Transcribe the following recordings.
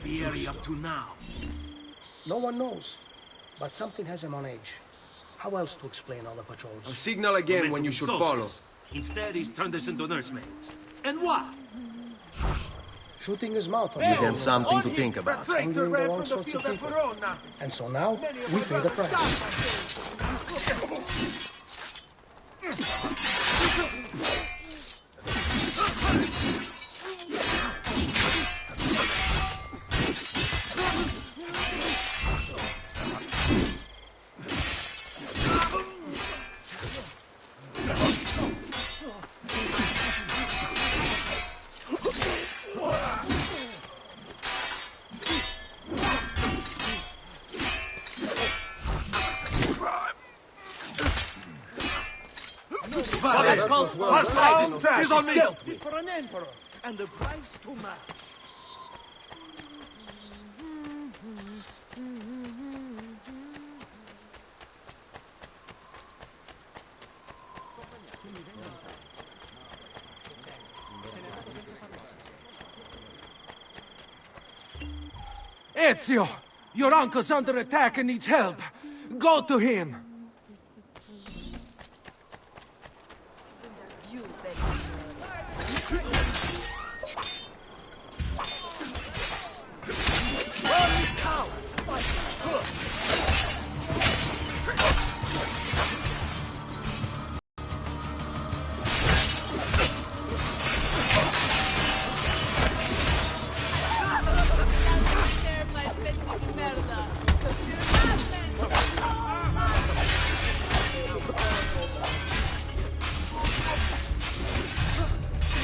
the area up to now? No one knows, but something has him on edge. How else to explain all the patrols? A signal again when you should follow. Instead, he's turned us into nursemaids. And what? Shooting his mouth off. Give them something to think about. Angering the wrong sorts of people. And so now, we pay the price. He's on me! For an emperor, and the price too much. Ezio! Your uncle's under attack and needs help. Go to him!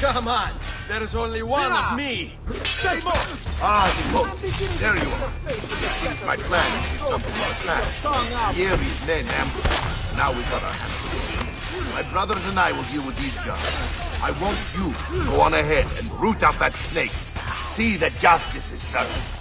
Come on! There is only one of me! Say more! Ah, the boat. There you are. It seems my plan is something like that. Here is men ambushed. Now we got our hands full. My brothers and I will deal with these guys. I want you to go on ahead and root out that snake. See that justice is served.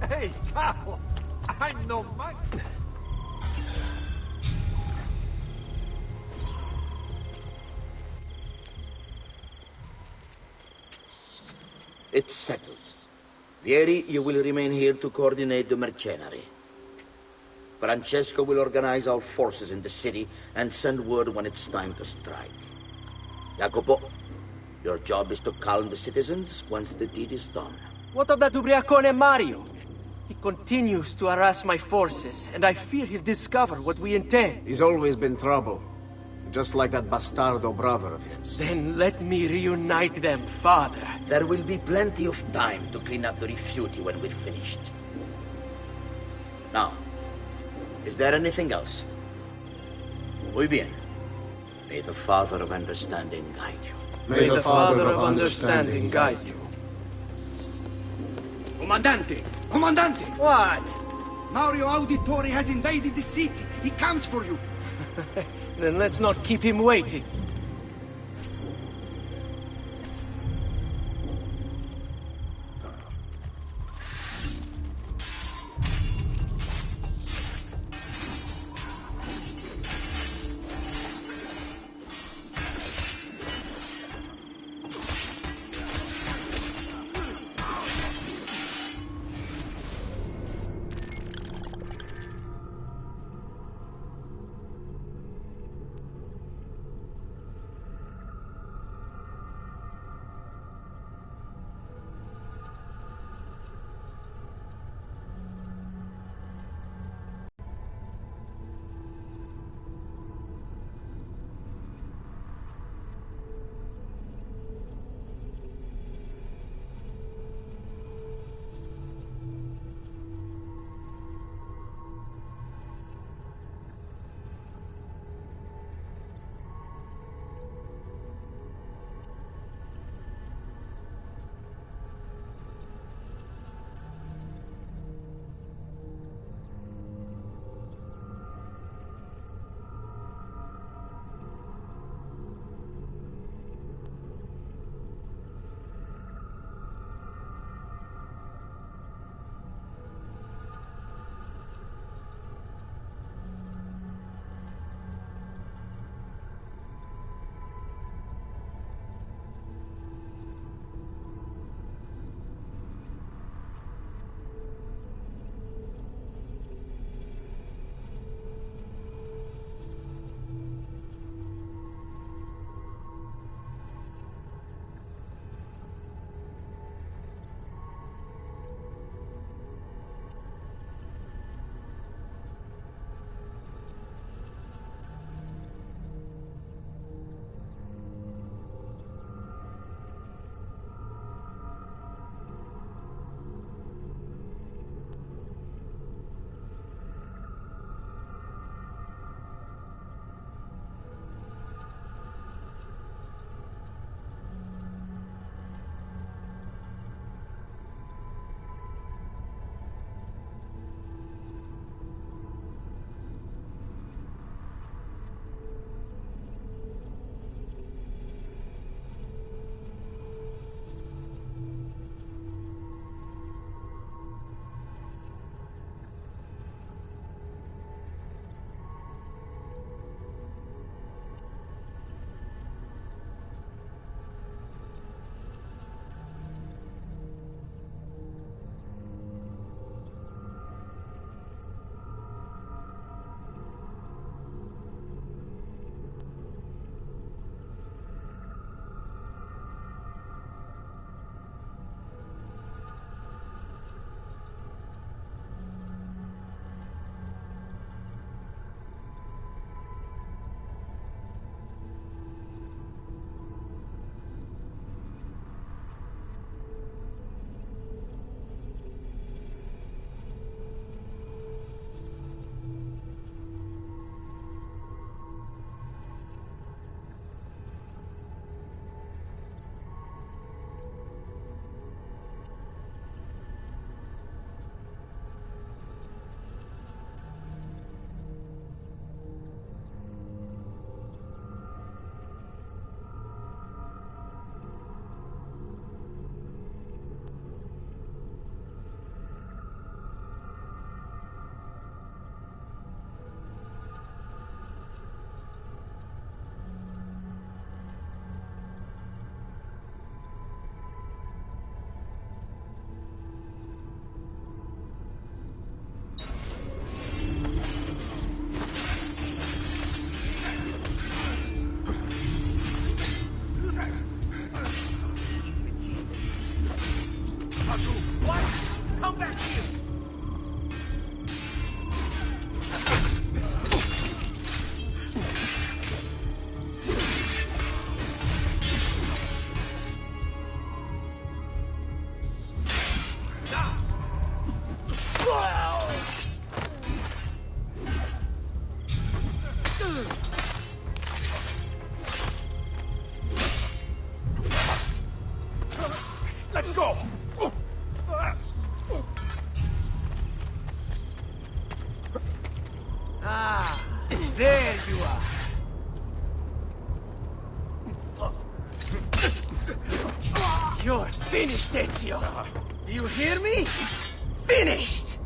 Hey, Capo! I'm no man. It's settled. Vieri, you will remain here to coordinate the mercenary. Francesco will organize our forces in the city and send word when it's time to strike. Jacopo, your job is to calm the citizens once the deed is done. What of that ubriacone Mario? He continues to harass my forces, and I fear he'll discover what we intend. He's always been trouble. Just like that bastardo brother of his. Then let me reunite them, father. There will be plenty of time to clean up the rifiuti when we're finished. Now, is there anything else? Muy bien. May the Father of Understanding guide you. May the Father of Understanding guide you. Comandante! Comandante! What? Mario Auditore has invaded the city. He comes for you. Then let's not keep him waiting. Ah, there you are. You're finished, Ezio. Do you hear me? Finished!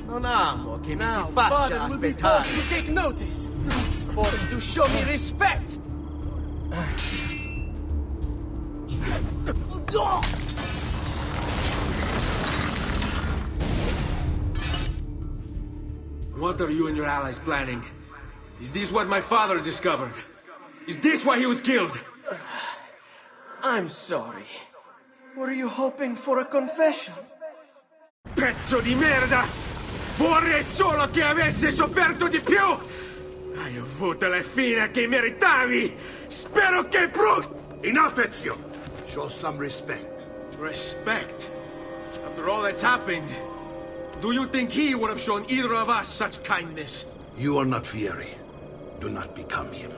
Non amo che mi Now, si faccia father will be aspettare. forced to take notice. Forced to show me respect. What are you and your allies planning? Is this what my father discovered? Is this why he was killed? I'm sorry. Were you hoping for a confession? Pezzo di merda! Vorrei solo che avessi sofferto di più! Hai avuto la fine che meritavi! Spero che Enough, Ezio! Show some respect. Respect? After all that's happened, do you think he would have shown either of us such kindness? You are not Fieri. Do not become him.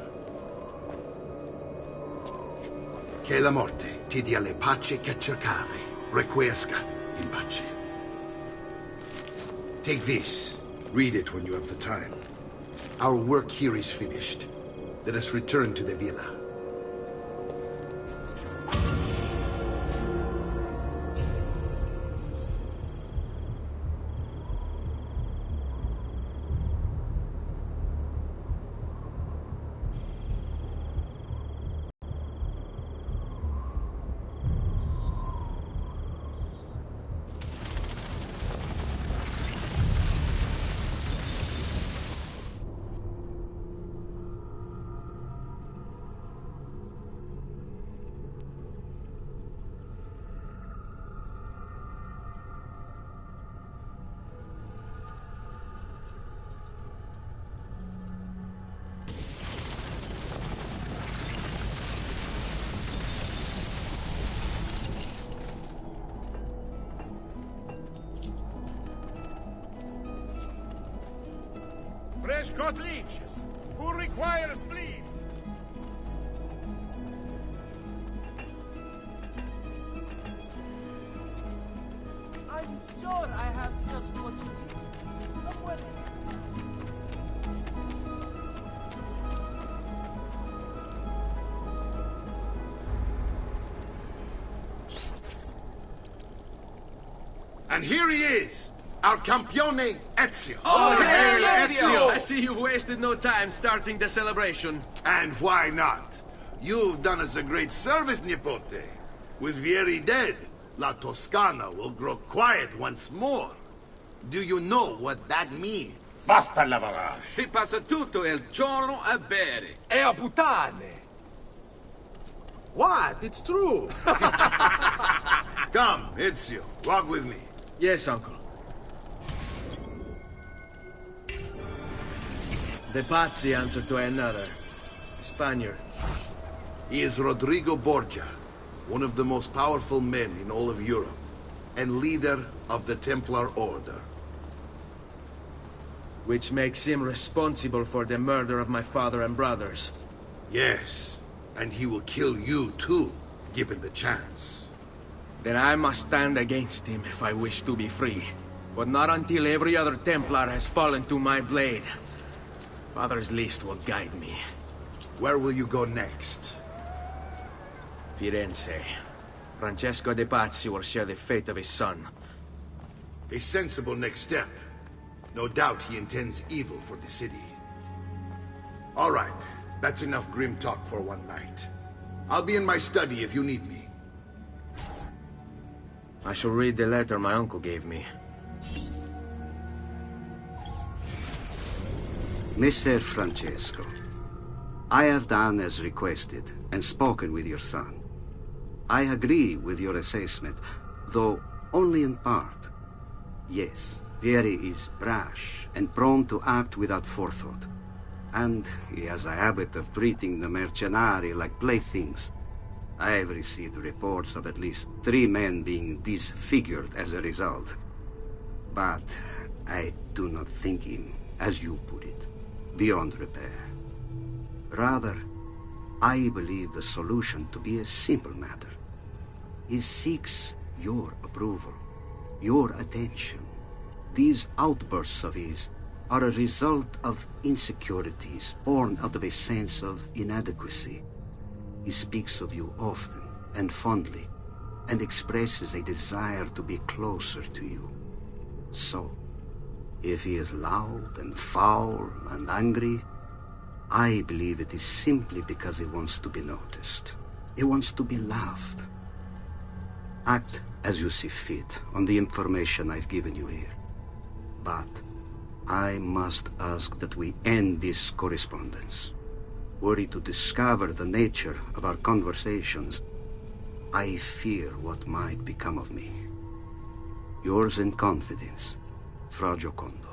Che la morte ti dia le pace che cercavi. Requiesca in pace. Take this. Read it when you have the time. Our work here is finished. Let us return to the villa. Fresh cut leeches. Who requires bleed? I'm sure I have just what you need. Somewhere. And here he is, our campione Ezio. Oh, hey, Ezio! I see you've wasted no time starting the celebration. And why not? You've done us a great service, Nipote. With Vieri dead, La Toscana will grow quiet once more. Do you know what that means? Basta lavorare. Si passa tutto il giorno a bere. E a puttane! What? It's true! Come, Ezio, walk with me. Yes, uncle. The Pazzi answer to another. Spaniard. He is Rodrigo Borgia, one of the most powerful men in all of Europe, and leader of the Templar Order. Which makes him responsible for the murder of my father and brothers. Yes, and he will kill you too, given the chance. Then I must stand against him if I wish to be free. But not until every other Templar has fallen to my blade. Father's list will guide me. Where will you go next? Firenze. Francesco de Pazzi will share the fate of his son. A sensible next step. No doubt he intends evil for the city. All right, that's enough grim talk for one night. I'll be in my study if you need me. I shall read the letter my uncle gave me. Messer Francesco, I have done as requested and spoken with your son. I agree with your assessment, though only in part. Yes, Vieri is brash and prone to act without forethought. And he has a habit of treating the mercenari like playthings. I have received reports of at least 3 men being disfigured as a result. But I do not think him, as you put it, beyond repair. Rather, I believe the solution to be a simple matter. He seeks your approval, your attention. These outbursts of his are a result of insecurities born out of a sense of inadequacy. He speaks of you often and fondly, and expresses a desire to be closer to you. So, if he is loud and foul and angry, I believe it is simply because he wants to be noticed. He wants to be loved. Act as you see fit on the information I've given you here. But I must ask that we end this correspondence. Were he to discover the nature of our conversations, I fear what might become of me. Yours in confidence, Fra Giocondo.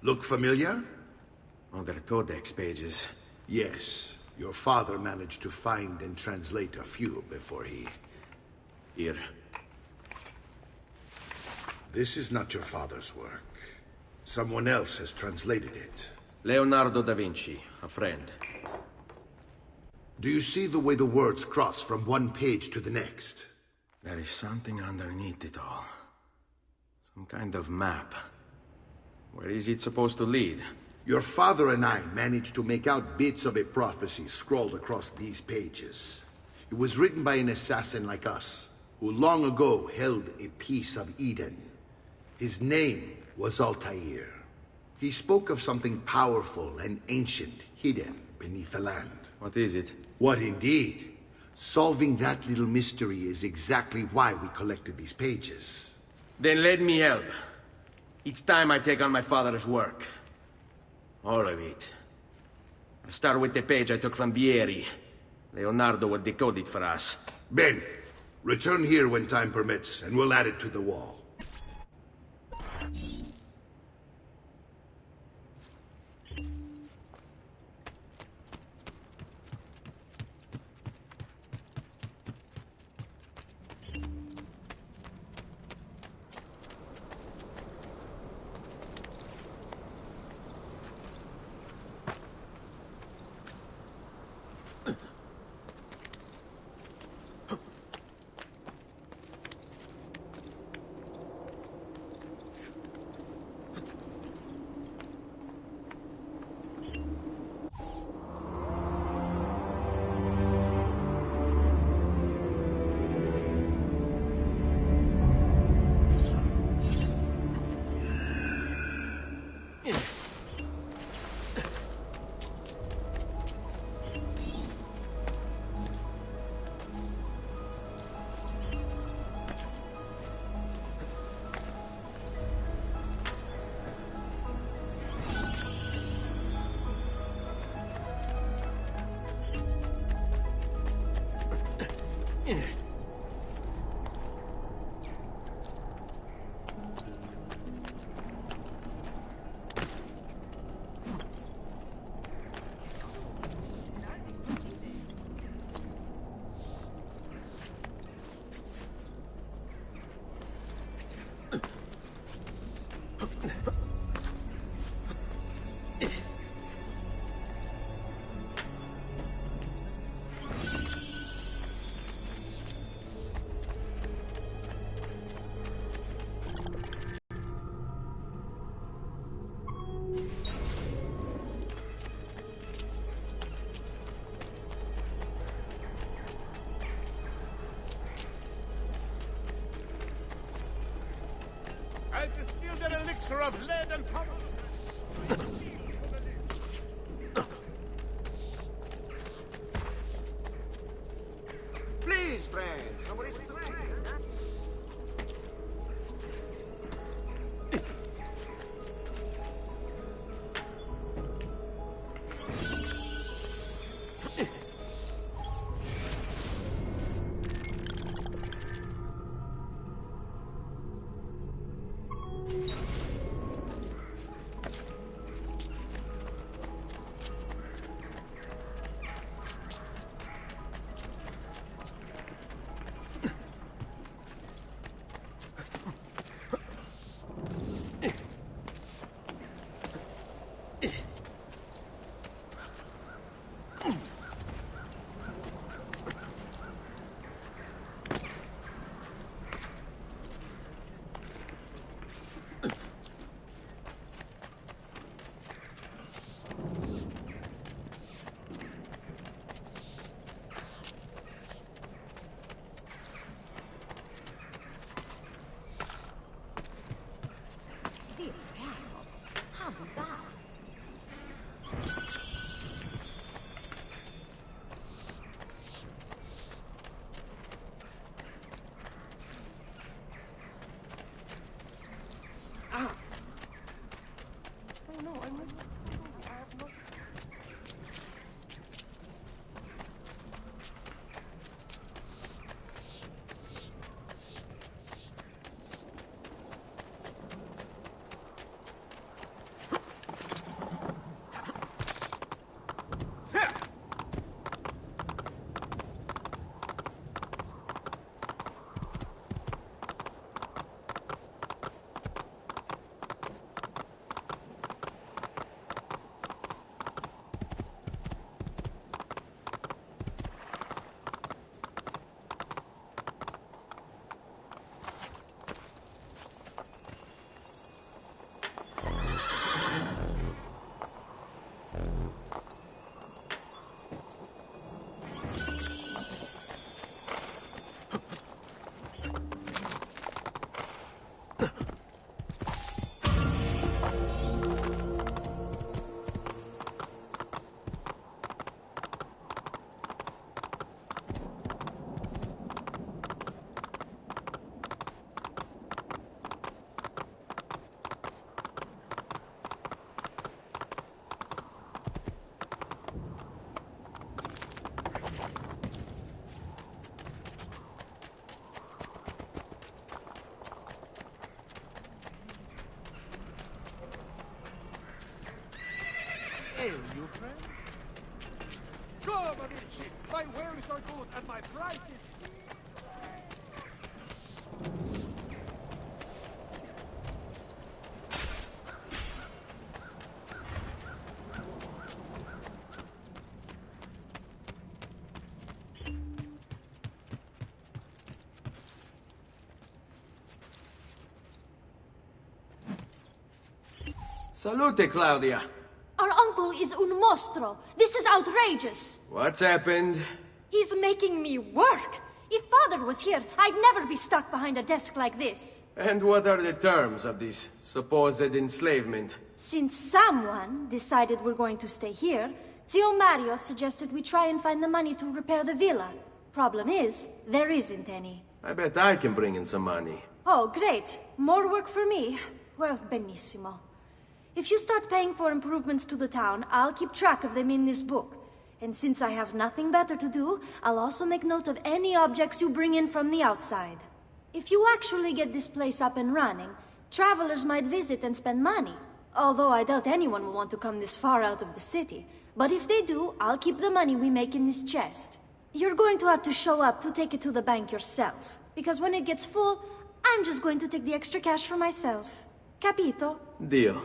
Look familiar? Other codex pages. Yes. Your father managed to find and translate a few before he... Here. This is not your father's work. Someone else has translated it. Leonardo da Vinci, a friend. Do you see the way the words cross from one page to the next? There is something underneath it all. Some kind of map. Where is it supposed to lead? Your father and I managed to make out bits of a prophecy scrawled across these pages. It was written by an assassin like us, who long ago held a piece of Eden. His name was Altair. He spoke of something powerful and ancient hidden beneath the land. What is it? What indeed? Solving that little mystery is exactly why we collected these pages. Then let me help. It's time I take on my father's work. All of it. I'll start with the page I took from Vieri. Leonardo will decode it for us. Bene. Return here when time permits, and we'll add it to the wall. I distilled an elixir of lead and power. Please, friends, nobody's ail you, friend? Come, amici! My wares are good, and my price is... Salute, Claudia. Our uncle is un mostro. This is outrageous. What's happened? He's making me work. If Father was here, I'd never be stuck behind a desk like this. And what are the terms of this supposed enslavement? Since someone decided we're going to stay here, Zio Mario suggested we try and find the money to repair the villa. Problem is, there isn't any. I bet I can bring in some money. Oh, great. More work for me. Well, benissimo. If you start paying for improvements to the town, I'll keep track of them in this book. And since I have nothing better to do, I'll also make note of any objects you bring in from the outside. If you actually get this place up and running, travelers might visit and spend money. Although I doubt anyone will want to come this far out of the city. But if they do, I'll keep the money we make in this chest. You're going to have to show up to take it to the bank yourself. Because when it gets full, I'm just going to take the extra cash for myself. Capito? Deal.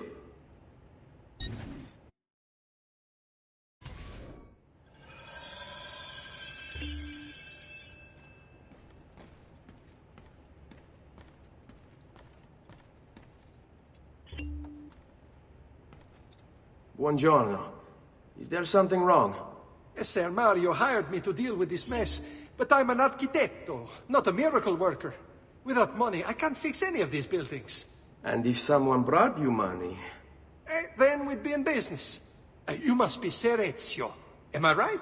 Buongiorno. Is there something wrong? Ser Mario hired me to deal with this mess, but I'm an architetto, not a miracle worker. Without money, I can't fix any of these buildings. And if someone brought you money? Then we'd be in business. You must be Ser Ezio. Am I right?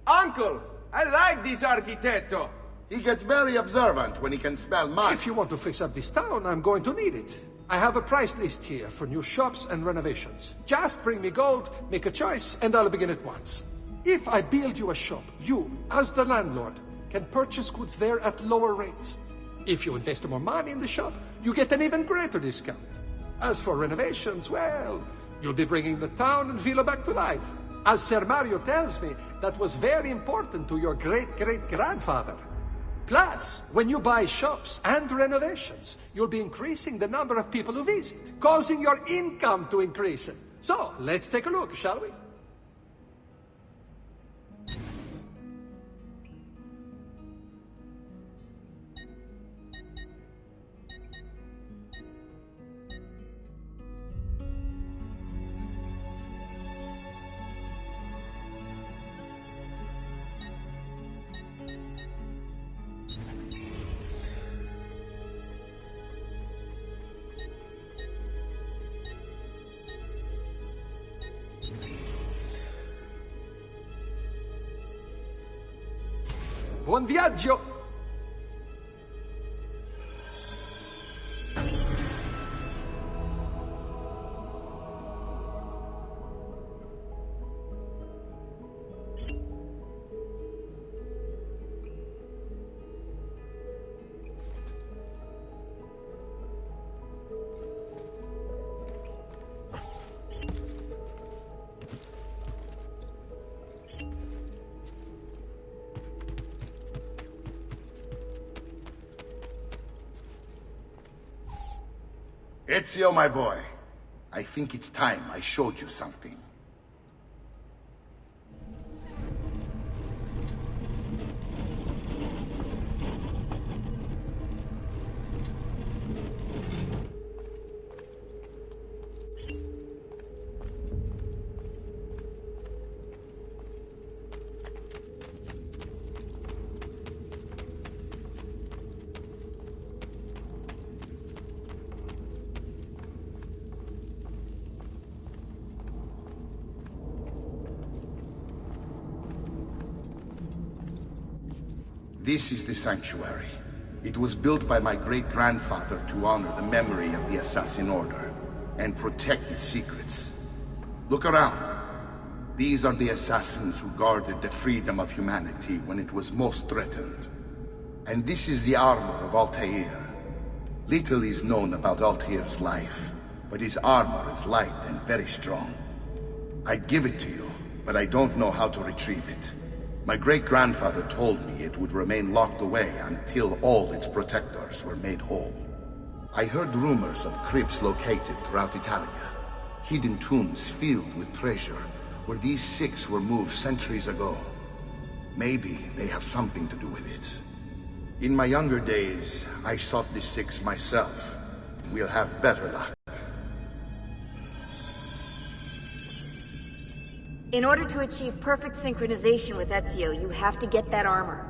Uncle! I like this architetto! He gets very observant when he can smell money. If you want to fix up this town, I'm going to need it. I have a price list here for new shops and renovations. Just bring me gold, make a choice, and I'll begin at once. If I build you a shop, you, as the landlord, can purchase goods there at lower rates. If you invest more money in the shop, you get an even greater discount. As for renovations, well, you'll be bringing the town and villa back to life. As Ser Mario tells me, that was very important to your great-great-grandfather. Plus, when you buy shops and renovations, you'll be increasing the number of people who visit, causing your income to increase. So, let's take a look, shall we? Buon viaggio! Ezio, my boy, I think it's time I showed you something. This is the sanctuary. It was built by my great-grandfather to honor the memory of the Assassin Order and protect its secrets. Look around. These are the assassins who guarded the freedom of humanity when it was most threatened. And this is the armor of Altair. Little is known about Altair's life, but his armor is light and very strong. I'd give it to you, but I don't know how to retrieve it. My great-grandfather told me it would remain locked away until all its protectors were made whole. I heard rumors of crypts located throughout Italia, hidden tombs filled with treasure, where these six were moved centuries ago. Maybe they have something to do with it. In my younger days, I sought the six myself. We'll have better luck. In order to achieve perfect synchronization with Ezio, you have to get that armor.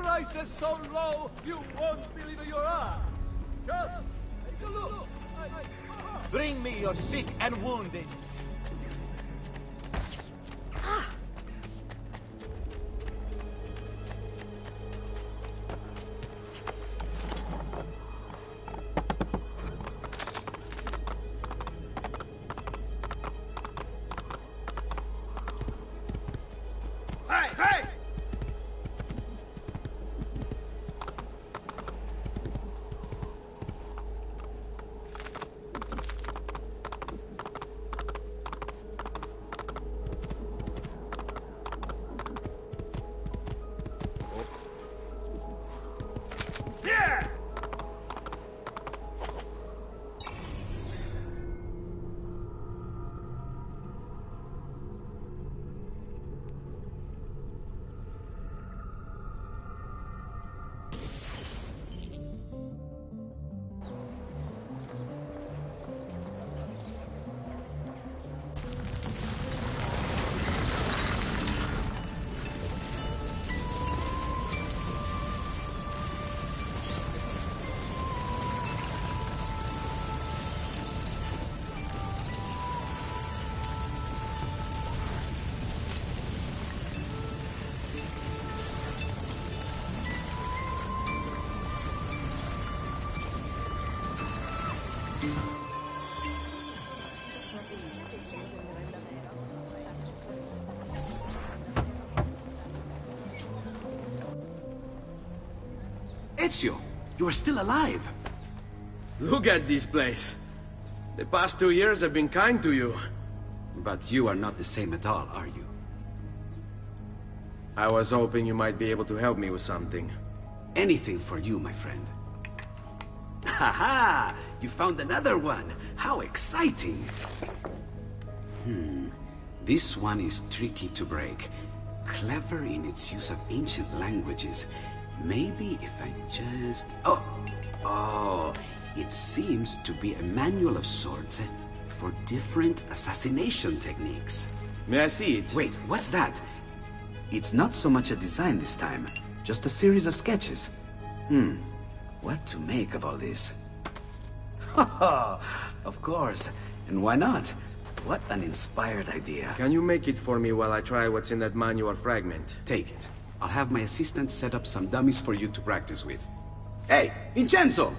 Prices so low, you won't believe your eyes. Just take a look. Bring me your sick and wounded. Hey, hey! Ezio, you are still alive. Look at this place. The past 2 years have been kind to you. But you are not the same at all, are you? I was hoping you might be able to help me with something. Anything for you, my friend. Ha-ha! You found another one! How exciting! This one is tricky to break. Clever in its use of ancient languages. Maybe if I just... Oh, it seems to be a manual of sorts for different assassination techniques. May I see it? Wait, what's that? It's not so much a design this time, just a series of sketches. What to make of all this? Of course, and why not? What an inspired idea. Can you make it for me while I try what's in that manual fragment? Take it. I'll have my assistant set up some dummies for you to practice with. Hey, Vincenzo!